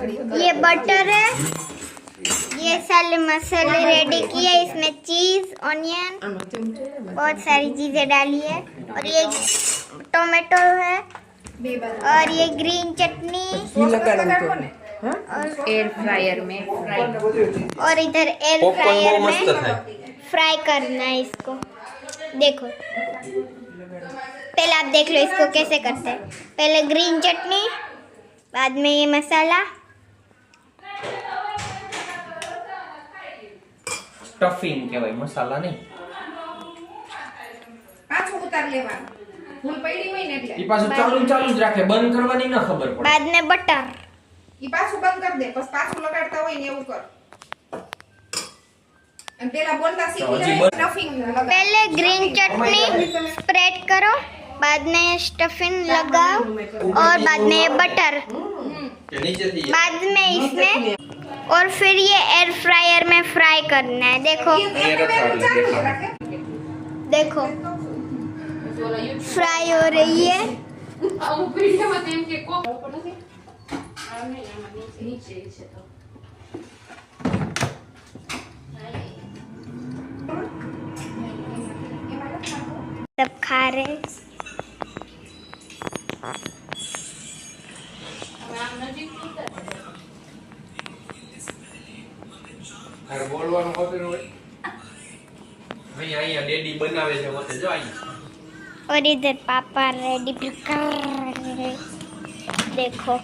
ये बटर है, ये सारे मसाले रेडी किए, इसमें चीज, ऑनियन, बहुत सारी चीजें डाली है, और ये टोमेटो है, और ये ग्रीन चटनी, और एयर फ्रायर में और इधर एयर फ्रायर में फ्राई करना है इसको। देखो, पहले आप देख लो इसको कैसे करते हैं। पहले ग्रीन चटनी, बाद में ये मसाला, સ્ટફિંગ કહેવાય, મસાલા નહીં. પાછું ઉતાર લેવાનું. ફૂલ પડી હોય ને એટલે ઈ પાછું ચાલુ જ રાખે, બંધ કરવાની ન ખબર પડે. बाद में बटर, ઈ પાછું બંધ કરી દે, પછી પાછું લગાડતા હોય ને એવું કર. અને પેલા બોલતા શીખી લે, સ્ટફિંગ લગાવ. पहले ग्रीन चटनी स्प्रेड करो, बाद में स्टफिंग लगाओ, और बाद में ये बटर, बाद में इसमें, और फिर ये एयर फ्रायर में फ्राई करना है। देखो देखो फ्राई हो रही है। सब खा रहे, અરે બોલવાનું ખબર હોય. અહીંયા ડેડી બનાવે છે મતે જો અહીં. और इधर पापा रेडी कर रहे हैं। देखो